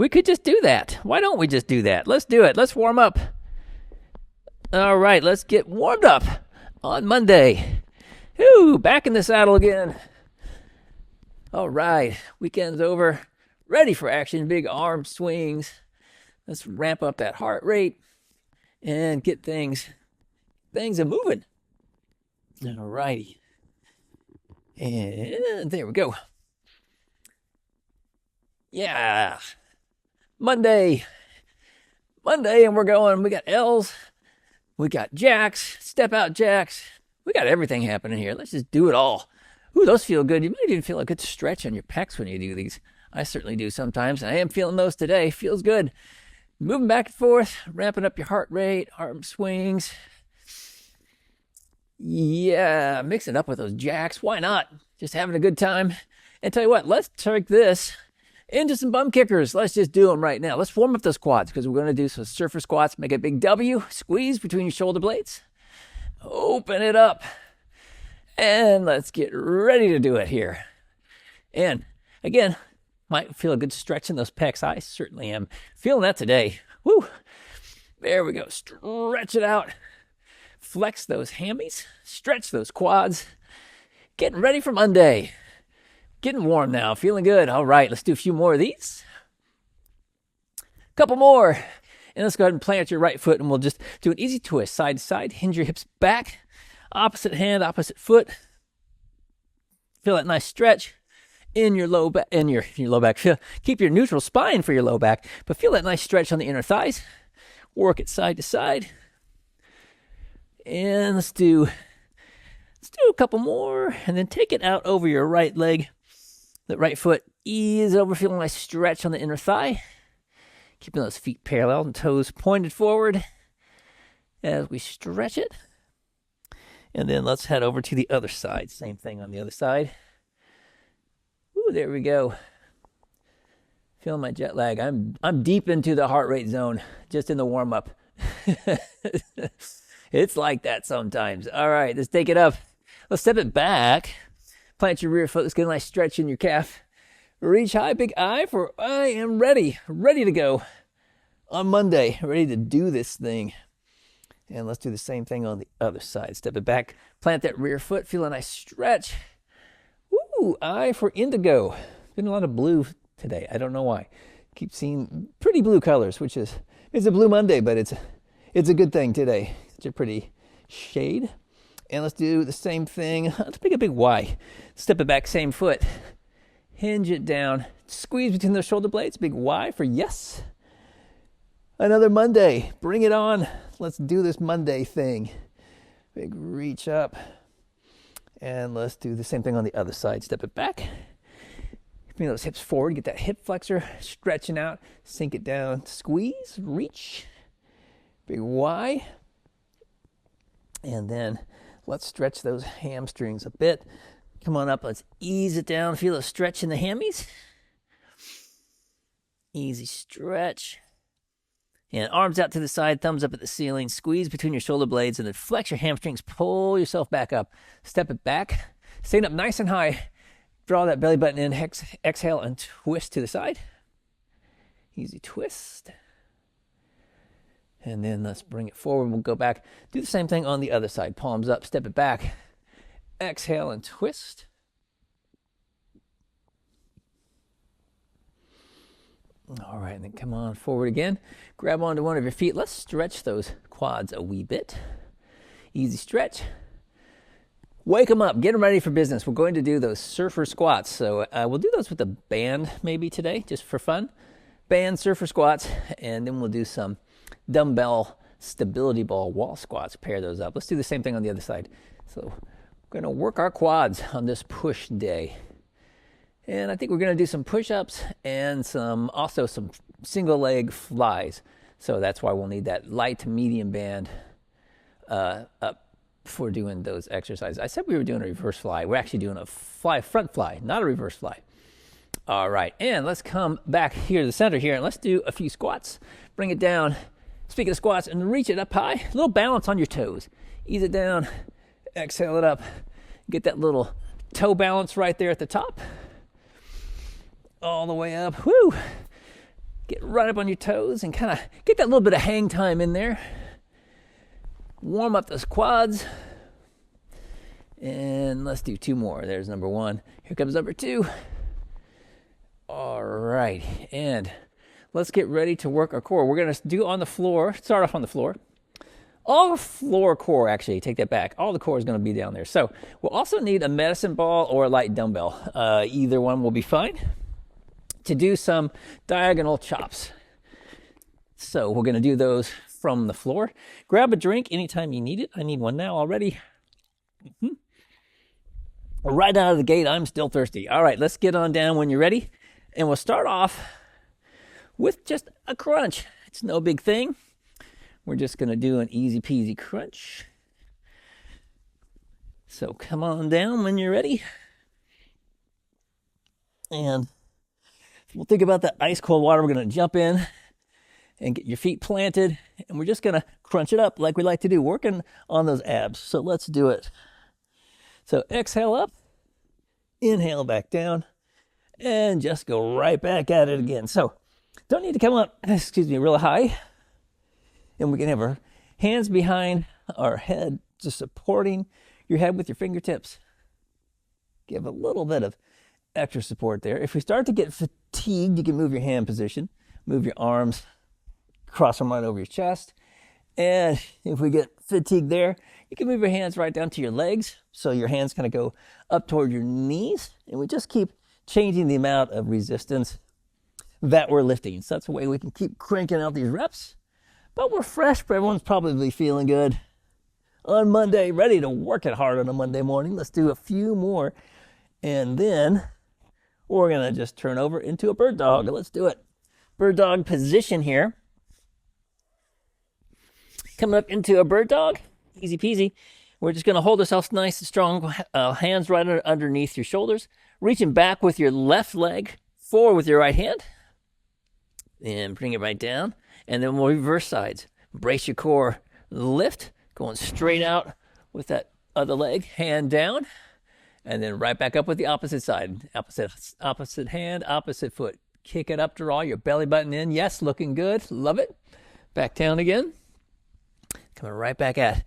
We could just do that. Why don't we just do that? Let's do it. Let's warm up. All right, let's get warmed up on Monday. Whew, back in the saddle again. All right, weekend's over. Ready for action, big arm swings. Let's ramp up that heart rate and get things a moving. All righty. And there we go. Yeah. Monday, and we're going. We got L's. We got jacks, step out jacks. We got everything happening here. Let's just do it all. Ooh, those feel good. You might even feel a good stretch on your pecs when you do these. I certainly do sometimes. I am feeling those today. Feels good. Moving back and forth, ramping up your heart rate, arm swings. Yeah, mix it up with those jacks. Why not? Just having a good time. And tell you what, let's take this into some bum kickers. Let's just do them right now. Let's warm up those quads because we're going to do some surfer squats. Make a big W, squeeze between your shoulder blades. Open it up. And let's get ready to do it here. And again, might feel a good stretch in those pecs. I certainly am feeling that today. Woo. There we go. Stretch it out. Flex those hammies. Stretch those quads. Getting ready for Monday. Getting warm now, feeling good. All right, let's do a few more of these. Couple more. And let's go ahead and plant your right foot, and we'll just do an easy twist, side to side. Hinge your hips back. Opposite hand, opposite foot. Feel that nice stretch in your low back. In your low back. Keep your neutral spine for your low back, but feel that nice stretch on the inner thighs. Work it side to side. And let's do a couple more, and then take it out over your right leg. The right foot ease over, feeling a nice stretch on the inner thigh. Keeping those feet parallel and toes pointed forward as we stretch it. And then let's head over to the other side. Same thing on the other side. Ooh, there we go. Feeling my jet lag. I'm deep into the heart rate zone, just in the warm-up. It's like that sometimes. All right, let's take it up. Let's step it back. Plant your rear foot. Let's get a nice stretch in your calf. Reach high, big I, for I am ready to go on Monday. Ready to do this thing. And let's do the same thing on the other side. Step it back. Plant that rear foot. Feel a nice stretch. Ooh, I for indigo. Been a lot of blue today. I don't know why. Keep seeing pretty blue colors, which is, it's a blue Monday, but it's a good thing today. Such a pretty shade. And let's do the same thing. Let's make a big Y. Step it back, same foot. Hinge it down. Squeeze between the shoulder blades. Big Y for yes. Another Monday. Bring it on. Let's do this Monday thing. Big reach up. And let's do the same thing on the other side. Step it back. Bring those hips forward. Get that hip flexor stretching out. Sink it down. Squeeze. Reach. Big Y. And then let's stretch those hamstrings a bit. Come on up. Let's ease it down. Feel a stretch in the hammies. Easy stretch. And arms out to the side, thumbs up at the ceiling. Squeeze between your shoulder blades and then flex your hamstrings. Pull yourself back up. Step it back. Stand up nice and high. Draw that belly button in. Exhale and twist to the side. Easy twist. And then let's bring it forward. We'll go back. Do the same thing on the other side. Palms up, step it back. Exhale and twist. All right, and then come on forward again. Grab onto one of your feet. Let's stretch those quads a wee bit. Easy stretch. Wake them up. Get them ready for business. We're going to do those surfer squats. So we'll do those with a band maybe today, just for fun. Band surfer squats, and then we'll do some dumbbell stability ball wall squats. Pair those up. Let's do the same thing on the other side. So we're going to work our quads on this push day. And I think we're going to do some push-ups and also some single leg flies. So that's why we'll need that light to medium band up for doing those exercises. I said we were doing a reverse fly. We're actually doing a front fly, not a reverse fly. All right, and let's come back here to the center here, and let's do a few squats. Bring it down. Speaking of squats, and reach it up high. A little balance on your toes. Ease it down. Exhale it up. Get that little toe balance right there at the top. All the way up. Woo! Get right up on your toes and kind of get that little bit of hang time in there. Warm up those quads. And let's do 2 more. There's number 1. Here comes number 2. All right. And let's get ready to work our core. We're going to do on the floor, start off on the floor. All floor core, actually, take that back. All the core is going to be down there. So we'll also need a medicine ball or a light dumbbell. Either one will be fine to do some diagonal chops. So we're going to do those from the floor. Grab a drink anytime you need it. I need one now already. Right out of the gate, I'm still thirsty. All right, let's get on down when you're ready. And we'll start off with just a crunch. It's no big thing. We're just going to do an easy peasy crunch. So come on down when you're ready. And we'll think about that ice cold water. We're going to jump in and get your feet planted. And we're just going to crunch it up like we like to do, working on those abs. So let's do it. So exhale up, inhale back down, and just go right back at it again. So don't need to come up, real high. And we can have our hands behind our head, just supporting your head with your fingertips. Give a little bit of extra support there. If we start to get fatigued, you can move your hand position, move your arms, cross them right over your chest. And if we get fatigued there, you can move your hands right down to your legs. So your hands kind of go up toward your knees. And we just keep changing the amount of resistance that we're lifting. So that's a way we can keep cranking out these reps. But we're fresh, but everyone's probably feeling good on Monday, ready to work it hard on a Monday morning. Let's do a few more. And then we're going to just turn over into a bird dog. Let's do it. Bird dog position here. Coming up into a bird dog. Easy peasy. We're just going to hold ourselves nice and strong. Hands right underneath your shoulders. Reaching back with your left leg. Forward with your right hand. And bring it right down. And then we'll reverse sides. Brace your core. Lift. Going straight out with that other leg. Hand down. And then right back up with the opposite side. Opposite hand, opposite foot. Kick it up, draw your belly button in. Yes, looking good. Love it. Back down again. Coming right back at.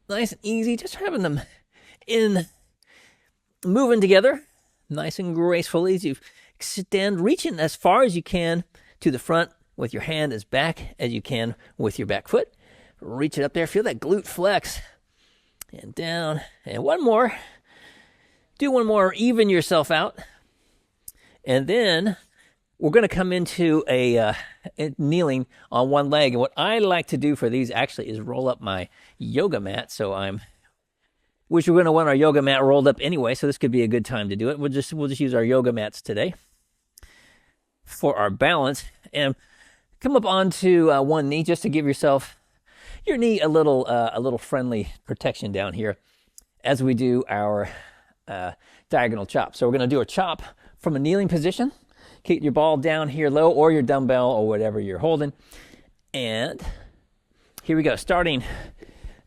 Nice and easy. Just having them in, moving together. Nice and gracefully as you extend, reaching as far as you can to the front with your hand as back as you can with your back foot. Reach it up there. Feel that glute flex. And down. And one more. Do one more. Even yourself out. And then we're going to come into a kneeling on one leg. And what I like to do for these actually is roll up my yoga mat. Which we're going to want our yoga mat rolled up anyway. So this could be a good time to do it. We'll just use our yoga mats today for our balance. And come up onto one knee just to give your knee a little friendly protection down here as we do our diagonal chop. So we're going to do a chop from a kneeling position. Keep your ball down here low or your dumbbell or whatever you're holding. And here we go. Starting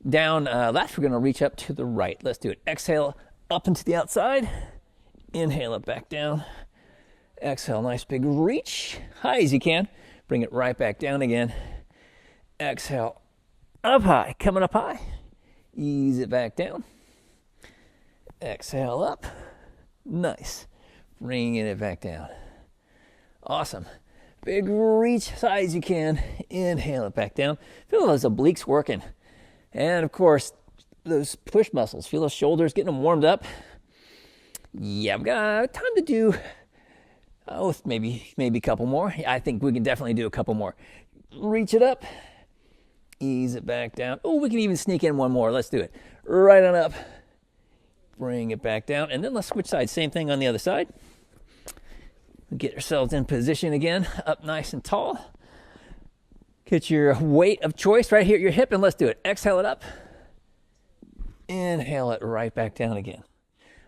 down left, we're going to reach up to the right. Let's do it. Exhale up into the outside. Inhale it back down. Exhale, nice big reach. High as you can. Bring it right back down again. Exhale, up high, coming up high. Ease it back down. Exhale up. Nice. Bringing it back down. Awesome. Big reach, as high as you can. Inhale it back down. Feel those obliques working. And of course, those push muscles. Feel those shoulders, getting them warmed up. Yeah, I've got time to do maybe a couple more. I think we can definitely do a couple more. Reach it up. Ease it back down. Oh, we can even sneak in one more. Let's do it. Right on up. Bring it back down. And then let's switch sides. Same thing on the other side. Get ourselves in position again. Up nice and tall. Get your weight of choice right here at your hip, and let's do it. Exhale it up. Inhale it right back down again.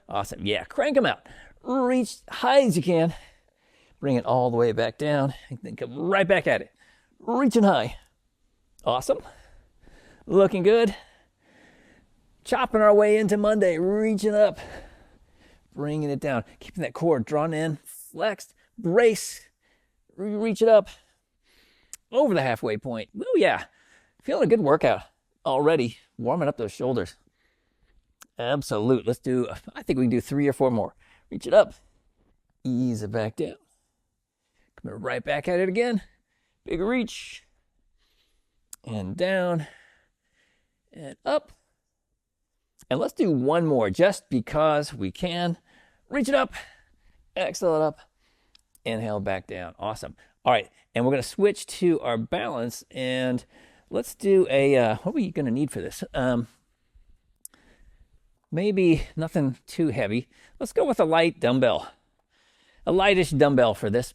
Awesome. Yeah, crank them out. Reach high as you can. Bring it all the way back down. And then come right back at it. Reaching high. Awesome. Looking good. Chopping our way into Monday. Reaching up. Bringing it down. Keeping that core drawn in. Flexed. Brace. reach it up over the halfway point. Oh yeah, feeling a good workout already. Warming up those shoulders. Absolute. Let's do, I think we can do 3 or 4 more. Reach it up. Ease it back down. Coming right back at it again. Big reach. And down. And up. And let's do 1 more just because we can. Reach it up. Exhale it up. Inhale back down. Awesome. All right. And we're going to switch to our balance. And let's do a, what are we going to need for this? Maybe nothing too heavy. Let's go with a light dumbbell. A lightish dumbbell for this.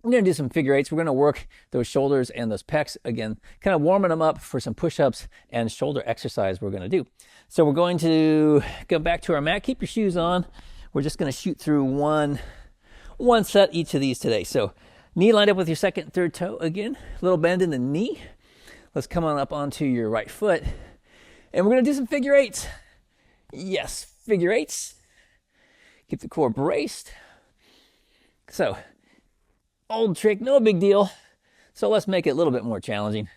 We're going to do some figure eights. We're going to work those shoulders and those pecs again, kind of warming them up for some push-ups and shoulder exercise we're going to do. So we're going to go back to our mat. Keep your shoes on. We're just going to shoot through one set each of these today. So knee lined up with your second and third toe again. A little bend in the knee. Let's come on up onto your right foot. And we're going to do some figure eights. Yes, figure eights. Keep the core braced. So, old trick, no big deal. So let's make it a little bit more challenging.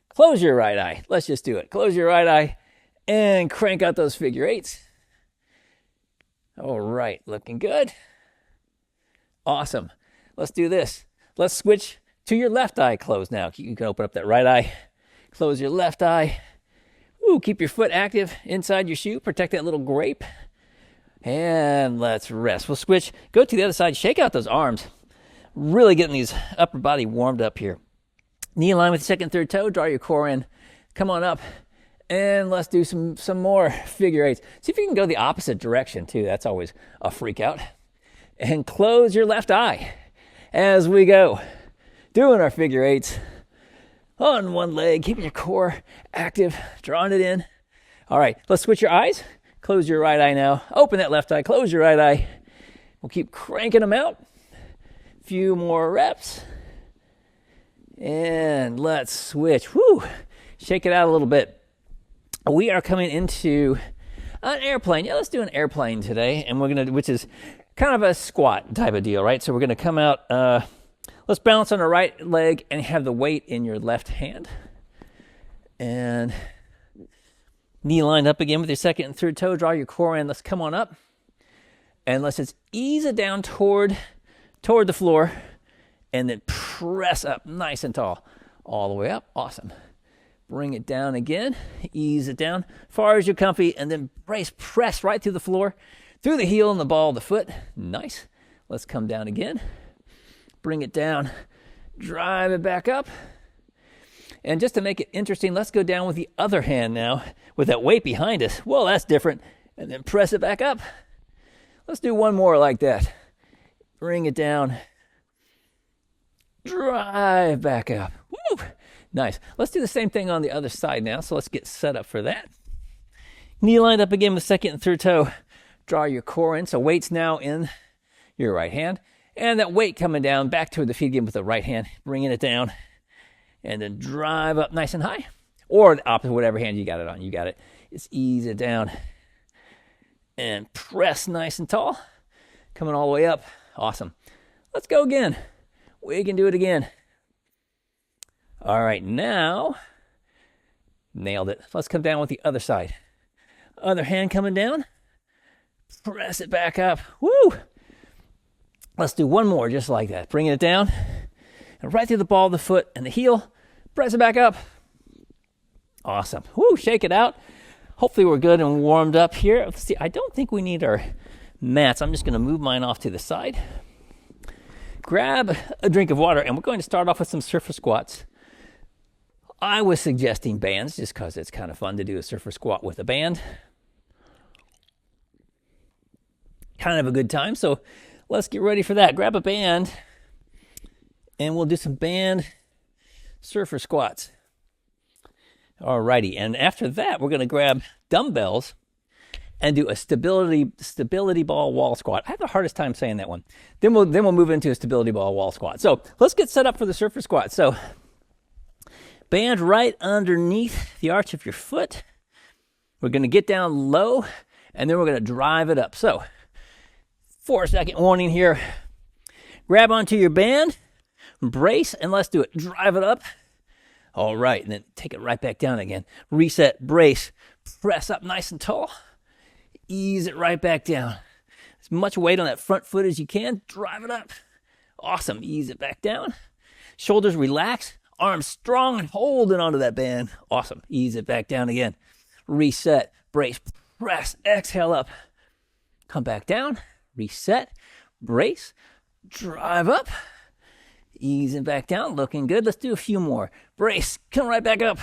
Close your right eye. Let's just do it. Close your right eye and crank out those figure eights. All right, looking good. Awesome. Let's do this. Let's switch to your left eye closed now. You can open up that right eye. Close your left eye. Ooh, keep your foot active inside your shoe. Protect that little grape. And let's rest. We'll switch. Go to the other side. Shake out those arms. Really getting these upper body warmed up here. Knee in line with your second, third toe. Draw your core in. Come on up. And let's do some more figure eights. See if you can go the opposite direction too. That's always a freak out. And close your left eye as we go. Doing our figure eights. On one leg, keeping your core active, drawing it in. All right, let's switch your eyes. Close your right eye now. Open that left eye, close your right eye. We'll keep cranking them out. Few more reps. And let's switch. Woo! Shake it out a little bit. We are coming into an airplane. Yeah, let's do an airplane today. And we're going to, which is kind of a squat type of deal, right? So we're going to come out, let's balance on the right leg and have the weight in your left hand. And knee lined up again with your second and third toe. Draw your core in. Let's come on up. And let's just ease it down toward the floor. And then press up nice and tall. All the way up. Awesome. Bring it down again. Ease it down far as you're comfy. And then press right through the floor. Through the heel and the ball of the foot. Nice. Let's come down again. Bring it down, drive it back up. And just to make it interesting, let's go down with the other hand now with that weight behind us. Well, that's different. And then press it back up. Let's do 1 more like that. Bring it down, drive back up. Woo! Nice. Let's do the same thing on the other side now. So let's get set up for that. Knee lined up again with second and third toe. Draw your core in. So weight's now in your right hand. And that weight coming down back toward the feet again with the right hand, bringing it down, and then drive up nice and high. Or the opposite, whatever hand you got it on, you got it. Just ease it down and press nice and tall. Coming all the way up. Awesome. Let's go again. We can do it again. All right, now, nailed it. Let's come down with the other side. Other hand coming down. Press it back up. Woo! Let's do 1 more just like that. Bringing it down and right through the ball of the foot and the heel. Press it back up. Awesome. Woo, shake it out. Hopefully we're good and warmed up here. Let's see, I don't think we need our mats. I'm just going to move mine off to the side. Grab a drink of water, and we're going to start off with some surfer squats. I was suggesting bands just because it's kind of fun to do a surfer squat with a band. Kind of a good time, so let's get ready for that. Grab a band, and we'll do some band surfer squats. Alrighty, and after that, we're going to grab dumbbells and do a stability ball wall squat. I have the hardest time saying that one. Then we'll move into a stability ball wall squat. So let's get set up for the surfer squat. So band right underneath the arch of your foot. We're going to get down low, and then we're going to drive it up. So 4-second warning here. Grab onto your band. brace, and let's do it. Drive it up. All right, and then take it right back down again. Reset, brace, press up nice and tall. Ease it right back down. As much weight on that front foot as you can. Drive it up. Awesome. Ease it back down. Shoulders relax. Arms strong and holding onto that band. Awesome. Ease it back down again. Reset, brace, press, exhale up. Come back down. Reset, brace, drive up. Easing back down, looking good. Let's do a few more. Brace, come right back up.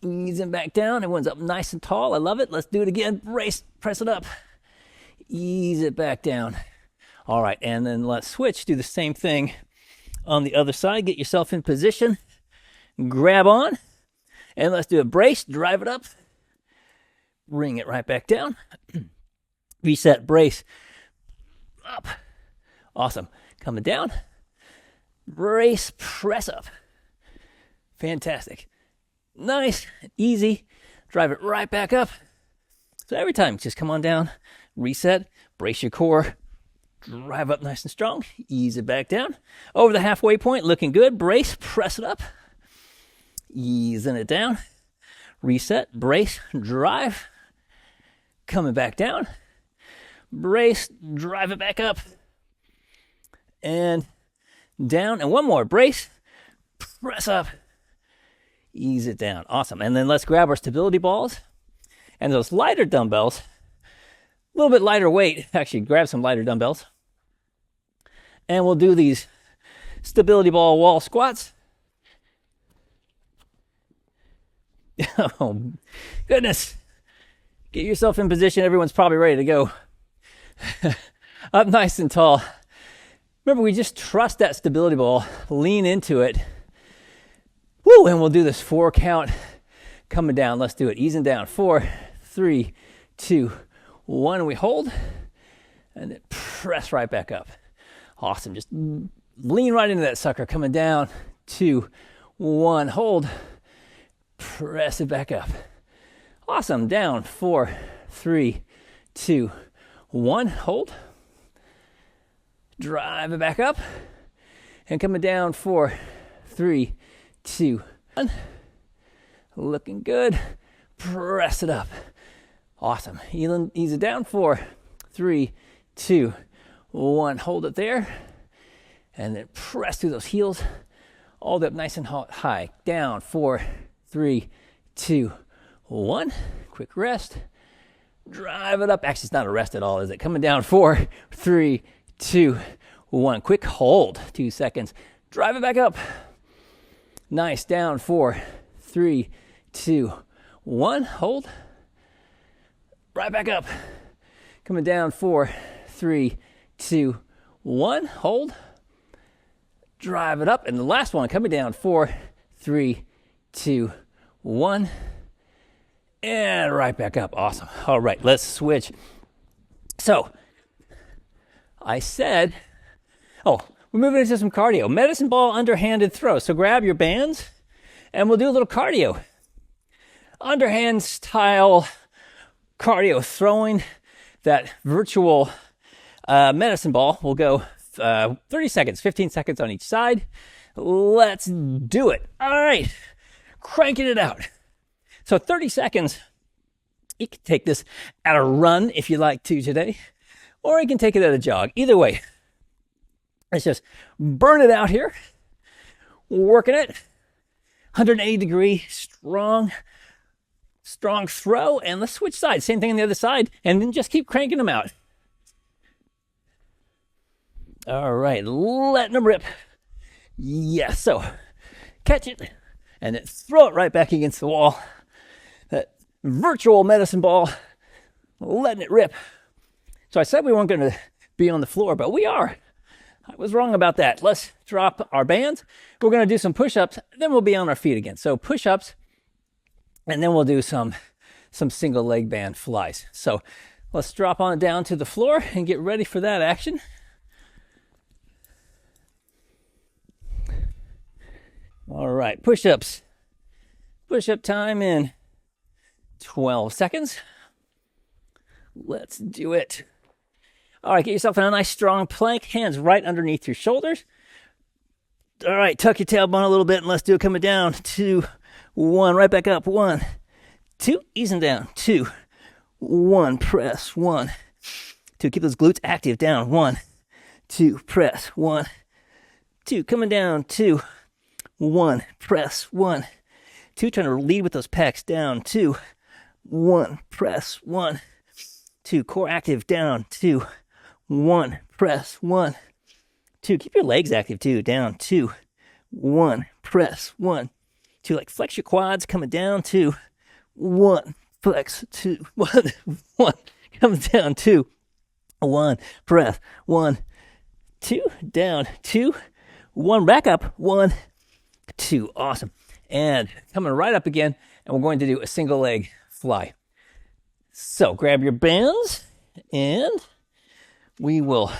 Easing back down. Everyone's up nice and tall. I love it. Let's do it again. Brace, press it up. Ease it back down. All right, and then let's switch. Do the same thing on the other side. Get yourself in position. Grab on. And let's do a brace. Drive it up. Bring it right back down. Reset, brace. Up. Awesome. Coming down. Brace, press up. Fantastic. Nice, easy. Drive it right back up. So every time, just come on down, reset, brace your core, drive up nice and strong, ease it back down. Over the halfway point, looking good. Brace, press it up. Easing it down. Reset, brace, drive. Coming back down. Brace, drive it back up. And down, and one more. Brace, press up, ease it down. Awesome. And then let's grab our stability balls and those lighter dumbbells, a little bit lighter weight. Actually, grab some lighter dumbbells, and we'll do these stability ball wall squats. Oh, goodness. Get yourself in position. Everyone's probably ready to go. Up nice and tall. Remember, we just trust that stability ball, lean into it. Woo, and we'll do this 4 count coming down. Let's do it. Easing down. 4, 3, 2, 1. We hold and then press right back up. Awesome. Just lean right into that sucker. Coming down. 2, 1. Hold. Press it back up. Awesome. Down. 4, 3, 2, 1. Hold. Drive it back up. And coming down. 4, 3, 2, 1. Looking good. Press it up. Awesome. Ease it down. 4, 3, 2, 1. Hold it there. And then press through those heels. All the way up nice and high. Down. 4, 3, 2, 1. Quick rest. Drive it up. Actually, it's not a rest at all, is it? Coming down. 4, 3, 2, 1. Quick hold. 2 seconds. Drive it back up. Nice. Down. 4, 3, 2, 1. Hold. Right back up. Coming down. 4, 3, 2, 1. Hold. Drive it up. And the last one coming down. 4, 3, 2, 1. And right back up. Awesome. All right, let's switch. So, I said, we're moving into some cardio. Medicine ball underhanded throw. So grab your bands and we'll do a little cardio. Underhand style cardio, throwing that virtual medicine ball. We'll go 30 seconds, 15 seconds on each side. Let's do it. All right, cranking it out. So 30 seconds. You can take this at a run if you like to today, or you can take it at a jog. Either way, let's just burn it out here. Working it. 180 degree strong throw. And let's switch sides. Same thing on the other side. And then just keep cranking them out. All right. Letting them rip. Yes. So catch it and then throw it right back against the wall. That virtual medicine ball. Letting it rip. So I said we weren't going to be on the floor, but we are. I was wrong about that. Let's drop our bands. We're going to do some push-ups, then we'll be on our feet again. So push-ups, and then we'll do some single leg band flies. So let's drop on down to the floor and get ready for that action. All right, push-ups. Push-up time in 12 seconds. Let's do it. All right, get yourself in a nice strong plank, hands right underneath your shoulders. All right, tuck your tailbone a little bit and let's do it coming down. 2, 1, right back up. 1, 2, easing down. 2, 1, press. 1, 2, keep those glutes active. Down. 1, 2, press. 1, 2, coming down. 2, 1, press. 1, 2, trying to lead with those pecs. Down. 2, 1, press. 1, 2, core active. Down. 2, 1, press. 1, 2, keep your legs active too. Down. 2, 1, press. 1, 2, like flex your quads, coming down. 2, 1, flex. 2, 1, 1, coming down. 2, 1, press. 1, 2, down. 2, 1, back up. 1, 2, awesome. And coming right up again, and we're going to do a single leg fly. So grab your bands, and we will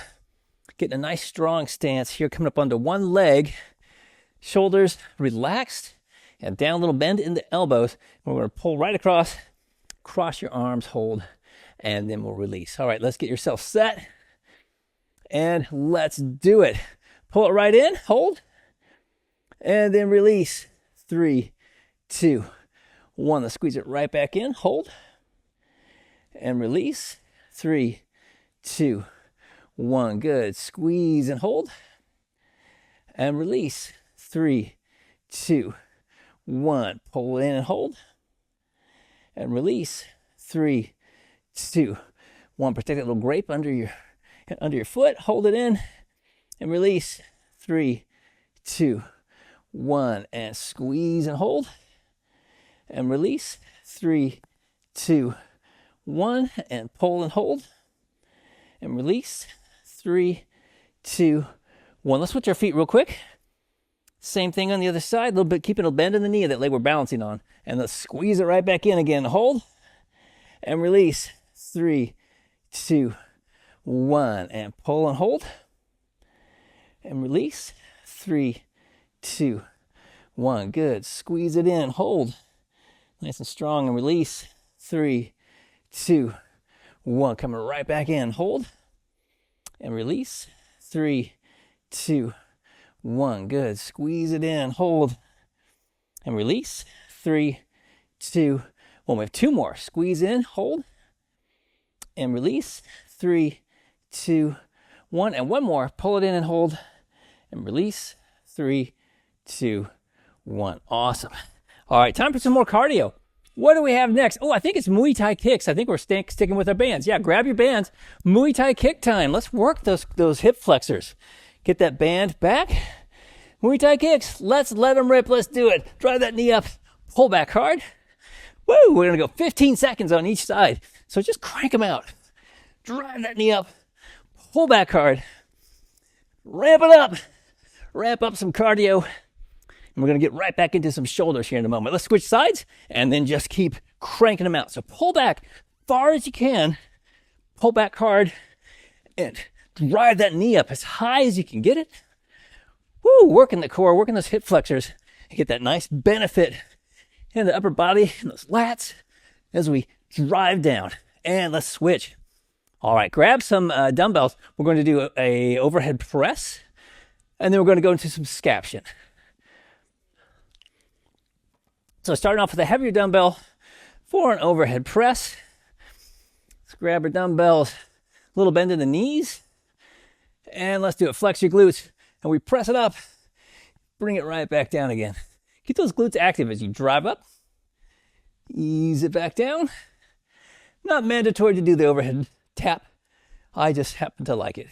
get in a nice strong stance here, coming up onto one leg, shoulders relaxed, and down a little bend in the elbows. We're going to pull right across, cross your arms, hold, and then we'll release. All right, let's get yourself set, and let's do it. Pull it right in, hold, and then release. 3, 2, 1. Let's squeeze it right back in, hold, and release. 3, 2, 1. Good. Squeeze and hold, and release. 3, 2, 1. Pull in and hold, and release. 3, 2, 1. Protect that little grape under your foot. Hold it in, and release. 3, 2, 1. And squeeze and hold, and release. 3, 2, 1. And pull and hold, and release. 3, 2, 1. Let's switch our feet real quick. Same thing on the other side. A little bit, keeping a bend in the knee of that leg we're balancing on. And let's squeeze it right back in again. Hold and release. 3, 2, 1. And pull and hold and release. 3, 2, 1. Good. Squeeze it in. Hold. Nice and strong, and release. 3, 2, 1. Coming right back in. Hold and release. 3, 2, 1. Good. Squeeze it in. Hold and release. 3, 2, 1. We have 2 more. Squeeze in, hold, and release. 3, 2, 1. And 1 more. Pull it in and hold and release. 3, 2, 1. Awesome. All right, time for some more cardio. What do we have next? Oh, I think it's Muay Thai kicks. I think we're sticking with our bands. Yeah, grab your bands. Muay Thai kick time. Let's work those hip flexors. Get that band back. Muay Thai kicks. Let's let them rip. Let's do it. Drive that knee up. Pull back hard. Woo! We're going to go 15 seconds on each side. So just crank them out. Drive that knee up. Pull back hard. Ramp it up. Ramp up some cardio. And we're going to get right back into some shoulders here in a moment. Let's switch sides and then just keep cranking them out. So pull back far as you can. Pull back hard and drive that knee up as high as you can get it. Woo! Working the core, working those hip flexors. And get that nice benefit in the upper body and those lats as we drive down. And let's switch. All right, grab some dumbbells. We're going to do a overhead press, and then we're going to go into some scaption. So starting off with a heavier dumbbell for an overhead press. Let's grab our dumbbells, a little bend in the knees, and let's do it. Flex your glutes, and we press it up, bring it right back down again. Keep those glutes active as you drive up, ease it back down. Not mandatory to do the overhead tap. I just happen to like it,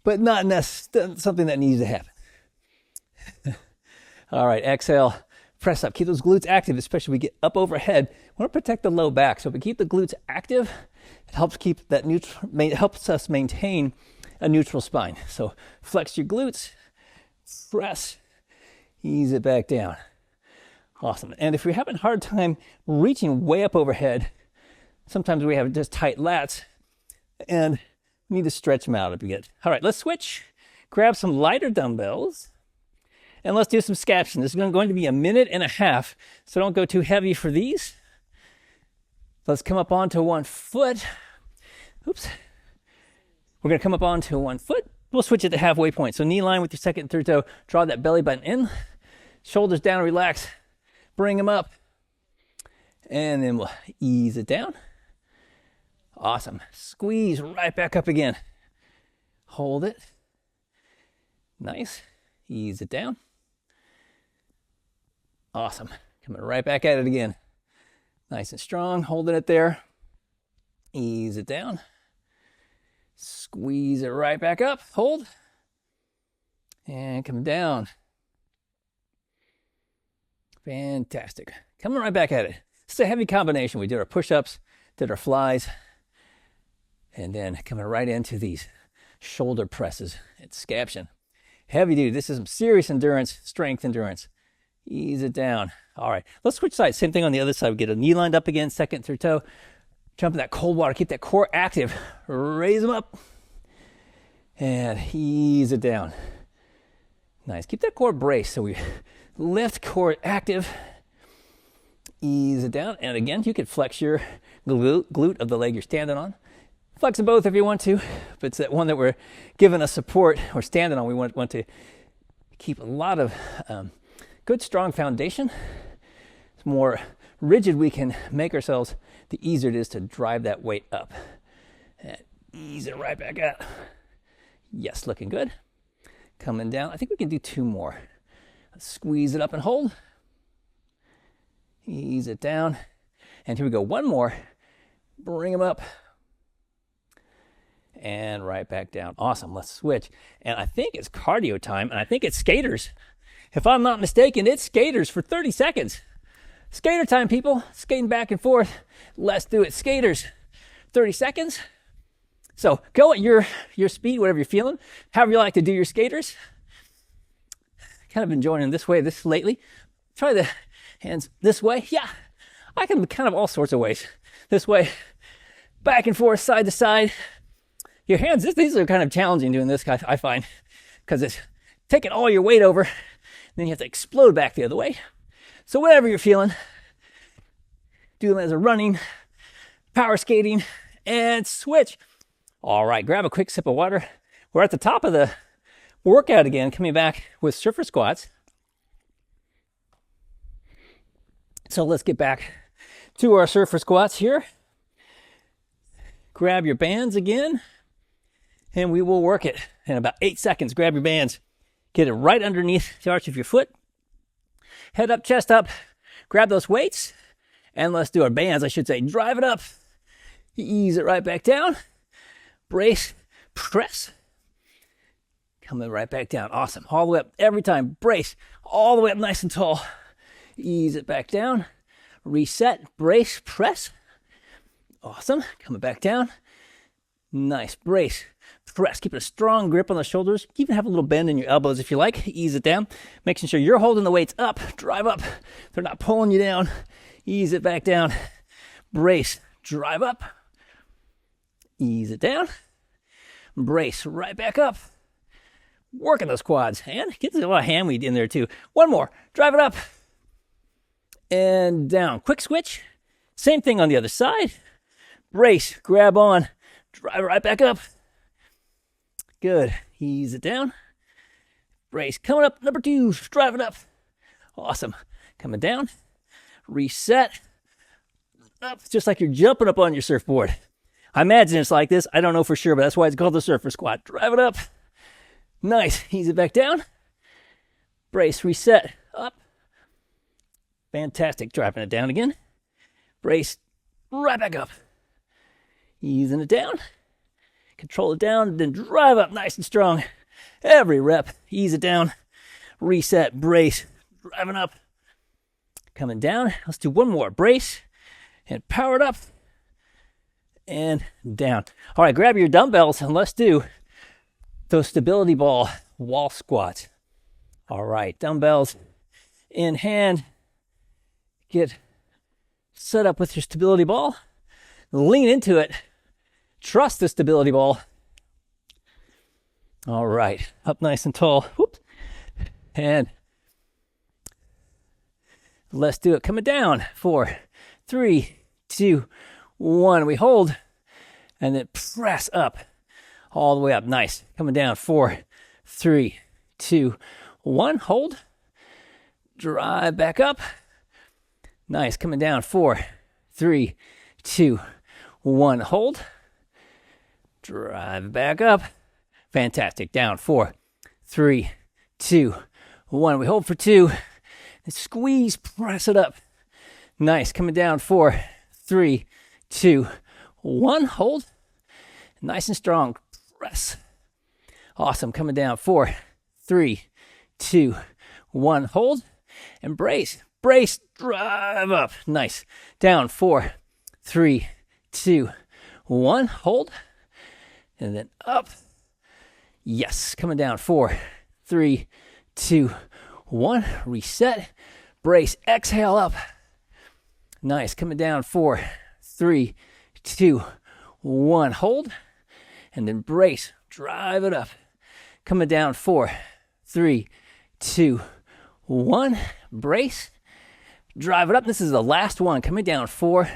but not something that needs to happen. All right, exhale. Press up. Keep those glutes active, especially when we get up overhead. We want to protect the low back. So if we keep the glutes active, it helps keep that helps us maintain a neutral spine. So flex your glutes, press, ease it back down. Awesome. And if you're having a hard time reaching way up overhead, sometimes we have just tight lats and we need to stretch them out a bit. All right, let's switch. Grab some lighter dumbbells. And let's do some scaption. This is going to be 1.5 minutes, so don't go too heavy for these. Let's come up onto one foot. Oops. We're going to come up onto one foot, We'll switch it to halfway point. So knee line with your second and third toe. Draw that belly button in. Shoulders down, relax. Bring them up. And then we'll ease it down. Awesome. Squeeze right back up again. Hold it. Nice. Ease it down. Awesome. Coming right back at it again. Nice and strong. Holding it there. Ease it down. Squeeze it right back up. Hold. And come down. Fantastic. Coming right back at it. It's a heavy combination. We did our push-ups, did our flies, and then coming right into these shoulder presses and scaption. Heavy duty. This is some serious endurance, strength endurance. Ease it down. All right, let's switch sides. Same thing on the other side. We get a knee lined up again, second through toe. Jump in that cold water. Keep that core active. Raise them up. And ease it down. Nice. Keep that core braced. So we lift, core active. Ease it down. And again, you could flex your glute of the leg you're standing on. Flex them both if you want to. But it's that one that we're giving us support or standing on. We want to keep a lot of good, strong foundation. The more rigid we can make ourselves, the easier it is to drive that weight up. And ease it right back up. Yes, looking good. Coming down. I think we can do two more. Let's squeeze it up and hold. Ease it down. And here we go. One more. Bring them up. And right back down. Awesome. Let's switch. And I think it's cardio time. And I think it's skaters. If I'm not mistaken, it's skaters for 30 seconds. Skater time, people. Skating back and forth. Let's do it. Skaters. 30 seconds. So go at your speed, whatever you're feeling. However you like to do your skaters. Kind of been enjoying this way this lately. Try the hands this way. Yeah, I can kind of all sorts of ways. This way, back and forth, side to side. Your hands, these are kind of challenging doing this, I find, because it's taking all your weight over. Then you have to explode back the other way. So whatever you're feeling, do them as a running, power skating, and switch. All right, grab a quick sip of water. We're at the top of the workout again, coming back with surfer squats. So let's get back to our surfer squats here. Grab your bands again, and we will work it in about 8 seconds. Grab your bands. Get it right underneath the arch of your foot. Head up, chest up. Grab those weights, and let's do our bands, I should say. Drive it up. Ease it right back down. Brace, press. Coming right back down. Awesome. All the way up every time. Brace. All the way up nice and tall. Ease it back down. Reset. Brace. Press. Awesome. Coming back down. Nice. Brace. Press. Keep a strong grip on the shoulders. You can have a little bend in your elbows if you like. Ease it down. Making sure you're holding the weights up. Drive up. They're not pulling you down. Ease it back down. Brace. Drive up. Ease it down. Brace. Right back up. Working those quads. And get a lot of hand weight in there too. One more. Drive it up. And down. Quick switch. Same thing on the other side. Brace. Grab on. Drive it right back up. Good. Ease it down. Brace. Coming up. Number 2. Drive it up. Awesome. Coming down. Reset. Up. Just like you're jumping up on your surfboard. I imagine it's like this. I don't know for sure, but that's why it's called the surfer squat. Drive it up. Nice. Ease it back down. Brace. Reset. Up. Fantastic. Driving it down again. Brace. Right back up. Easing it down. Control it down. Then drive up nice and strong. Every rep. Ease it down. Reset. Brace. Driving up. Coming down. Let's do one more. Brace. And power it up. And down. All right. Grab your dumbbells and let's do those stability ball wall squats. All right. Dumbbells in hand. Get set up with your stability ball. Lean into it. Trust the stability ball. All right. Up nice and tall. Whoops. And let's do it. Coming down. 4, 3, 2, 1. We hold. And then press up. all the way up. Nice. Coming down. 4, 3, 2, 1. Hold. Drive back up. Nice. Coming down. 4, 3, 2, 1. Hold. Drive back up. Fantastic. Down. 4, 3, 2, 1. We hold for 2. And squeeze. Press it up. Nice. Coming down. 4, 3, 2, 1. Hold. Nice and strong. Press. Awesome. Coming down. 4, 3, 2, 1. Hold. And brace. Brace. Drive up. Nice. Down. 4, 3, 2, 1. Hold. And then up. Yes. Coming down. 4, 3, 2, 1. Reset. Brace. Exhale up. Nice. Coming down. 4, 3, 2, 1. Hold. And then brace. Drive it up. Coming down. 4, 3, 2, 1. Brace. Drive it up. This is the last one. Coming down. 4,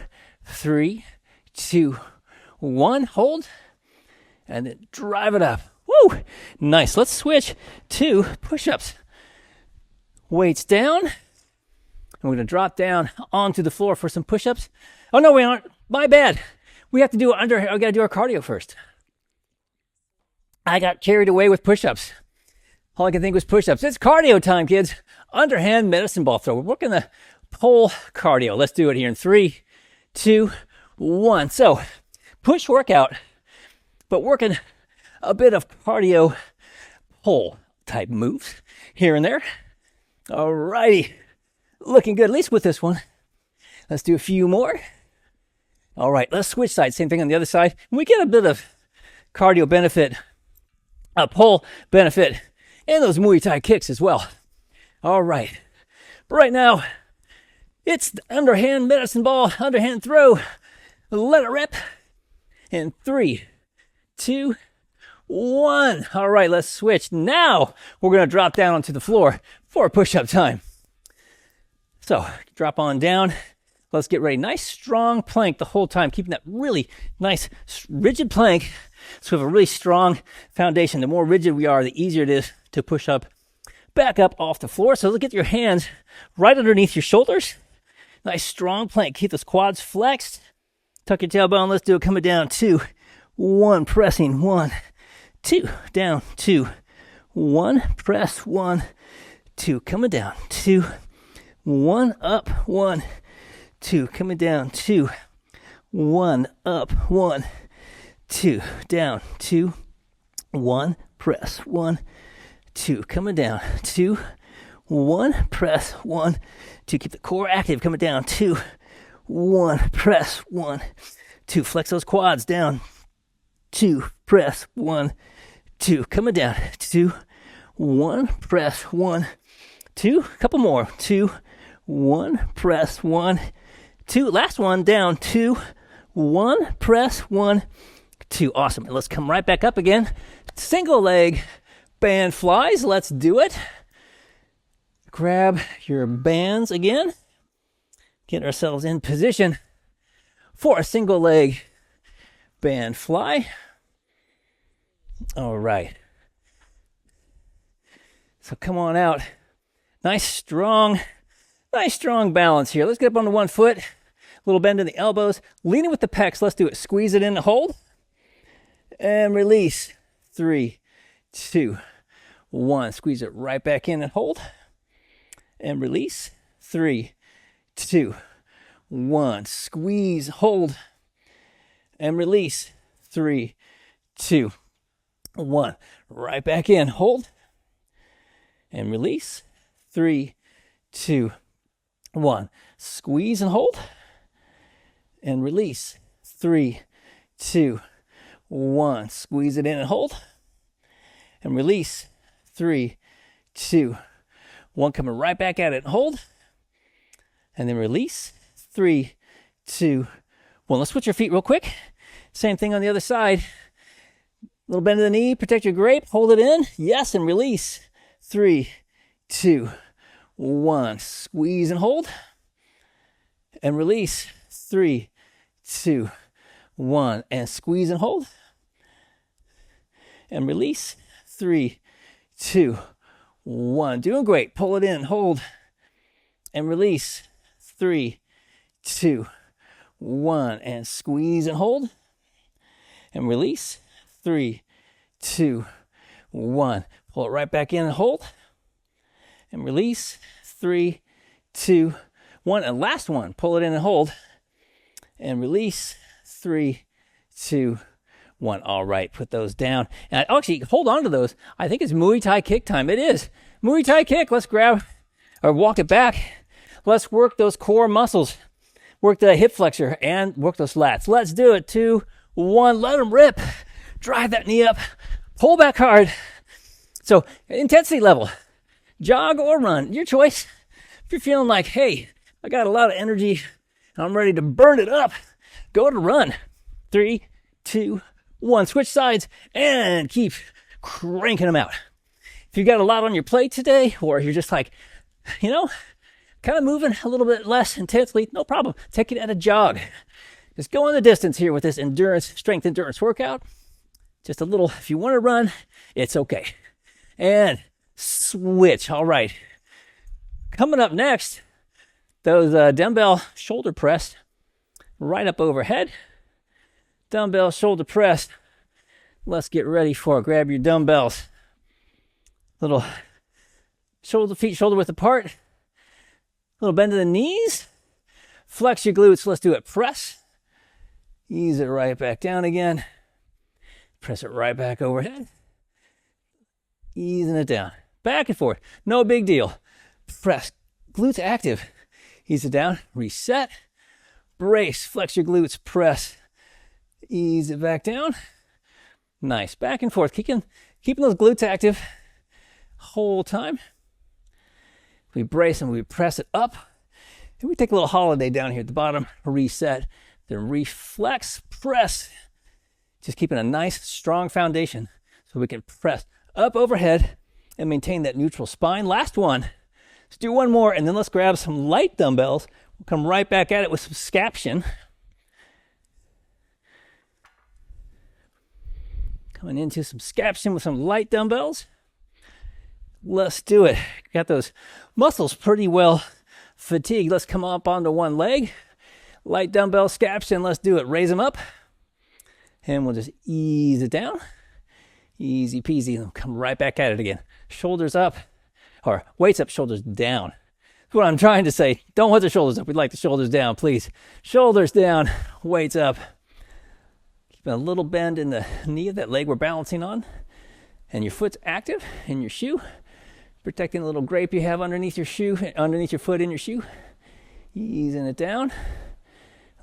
3, 2, 1. Hold. And then drive it up. Woo! Nice. Let's switch to push-ups. Weights down. And we're going to drop down onto the floor for some push-ups. Oh, no, we aren't. My bad. We have to do I got to do our cardio first. I got carried away with push-ups. All I could think was push-ups. It's cardio time, kids. Underhand medicine ball throw. We're working the pole cardio. Let's do it here in 3, 2, 1. So, push workout, but working a bit of cardio pole type moves here and there. All righty. Looking good, at least with this one. Let's do a few more. All right, let's switch sides. Same thing on the other side. We get a bit of cardio benefit, a pole benefit, and those Muay Thai kicks as well. All right. But right now, it's the underhand medicine ball, underhand throw. Let it rip. In 3, 2, 1. All right, let's switch. Now, we're going to drop down onto the floor for push-up time. So, drop on down. Let's get ready. Nice, strong plank the whole time, keeping that really nice, rigid plank. So we have a really strong foundation. The more rigid we are, the easier it is to push up, back up off the floor. So let's get your hands right underneath your shoulders. Nice, strong plank. Keep those quads flexed. Tuck your tailbone. Let's do it. Coming down. 2, 1. Pressing. 1, 2. Down. 2, 1. Press. 1, 2. Coming down. 2, 1. Up. 1, 2. Coming down. 2, 1. Up. 1, 2. Down. 2, 1. Press. 1, 2. Coming down. 2, 1. Press. 1, 2. Keep the core active. Coming down. 2, 1. Press. 1, 2. Flex those quads. Down. 2. Press. 1, 2. Coming down. 2, 1. Press. 1, 2. Couple more. 2, 1. Press. 1, 2. Last one. Down. 2, 1. Press. 1, 2. Awesome. And let's come right back up again. Single leg band flies. Let's do it. Grab your bands again. Get ourselves in position for a single leg band fly. All right. So come on out. Nice strong balance here. Let's get up onto one foot. A little bend in the elbows. Leaning with the pecs. Let's do it. Squeeze it in and hold. And release. 3, 2, 1. Squeeze it right back in and hold. And release. 3, 2, 1. Squeeze, hold, and release. 3, 2, 1. Right back in. Hold and release. 3, 2, 1. Squeeze and hold and release. 3, 2, 1. Squeeze it in and hold and release. 3, 2, 1. Coming right back at it and hold and then release. 3, 2, 1. Let's switch your feet real quick. Same thing on the other side. Little bend of the knee, protect your grape, hold it in. Yes, and release. 3, 2, 1. Squeeze and hold. And release. 3, 2, 1. And squeeze and hold. and release. 3, 2, 1. Doing great. Pull it in, hold, and release. 3, 2, 1. And squeeze and hold, and release. 3, 2, 1. Pull it right back in and hold, and release. 3, 2, 1. And last one. Pull it in and hold, and release. 3, 2, 1. All right, put those down. And actually, hold on to those. I think it's Muay Thai kick time. It is. Muay Thai kick. Let's grab or walk it back. Let's work those core muscles. Work the hip flexor and work those lats. Let's do it. 2, 1. Let them rip. Drive that knee up. Pull back hard. So, intensity level. Jog or run. Your choice. If you're feeling like, hey, I got a lot of energy and I'm ready to burn it up, go to run. 3, 2, 1. Switch sides and keep cranking them out. If you got a lot on your plate today, or you're just like, kind of moving a little bit less intensely, no problem. Take it at a jog. Just go on the distance here with this strength endurance workout. Just a little, if you want to run, it's okay. And switch. All right. Coming up next, those dumbbell shoulder press right up overhead. Dumbbell shoulder press. Let's get ready for it. Grab your dumbbells. Little feet shoulder width apart. Little bend to the knees. Flex your glutes. Let's do it. Press. Ease it right back down again. Press it right back overhead. Easing it down. Back and forth. No big deal. Press. Glutes active. Ease it down. Reset. Brace. Flex your glutes. Press. Ease it back down. Nice. Back and forth. Keeping those glutes active whole time. We brace and we press it up. And we take a little holiday down here at the bottom. Reset. Then reflex. Press. Just keeping a nice, strong foundation so we can press up overhead and maintain that neutral spine. Last one. Let's do one more, and then let's grab some light dumbbells. We'll come right back at it with some scaption. Coming into some scaption with some light dumbbells. Let's do it. Got those muscles pretty well fatigued. Let's come up onto one leg. Light dumbbell scaption. Let's do it. Raise them up. And we'll just ease it down. Easy peasy. And come right back at it again. Shoulders up. Or weights up, shoulders down. That's what I'm trying to say. Don't want the shoulders up. We'd like the shoulders down, please. Shoulders down. Weights up. Keeping a little bend in the knee of that leg we're balancing on. And your foot's active in your shoe. Protecting the little grape you have underneath your shoe, underneath your foot in your shoe. Easing it down.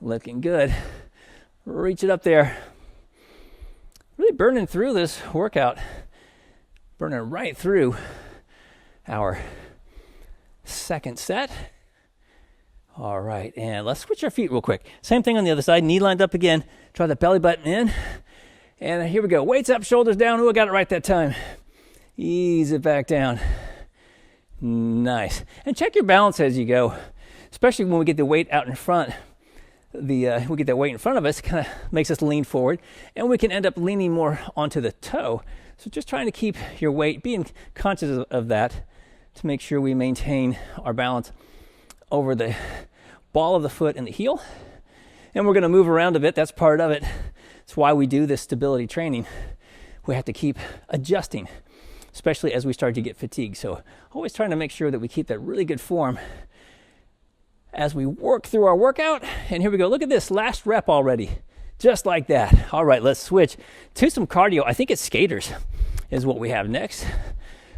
Looking good. Reach it up there. Really burning through this workout. Burning right through our second set. All right, and let's switch our feet real quick. Same thing on the other side. Knee lined up again. Try the belly button in. And here we go. Weights up, shoulders down. Ooh, I got it right that time. Ease it back down. Nice. And check your balance as you go, especially when we get the weight out in front. We get that weight in front of us, kind of makes us lean forward, and we can end up leaning more onto the toe. So just trying to keep your weight, being conscious of that to make sure we maintain our balance over the ball of the foot and the heel. And we're going to move around a bit. That's part of it. That's why we do this stability training. We have to keep adjusting, especially as we start to get fatigued. So always trying to make sure that we keep that really good form as we work through our workout. And here we go. Look at this last rep already. Just like that. All right, let's switch to some cardio. I think it's skaters is what we have next.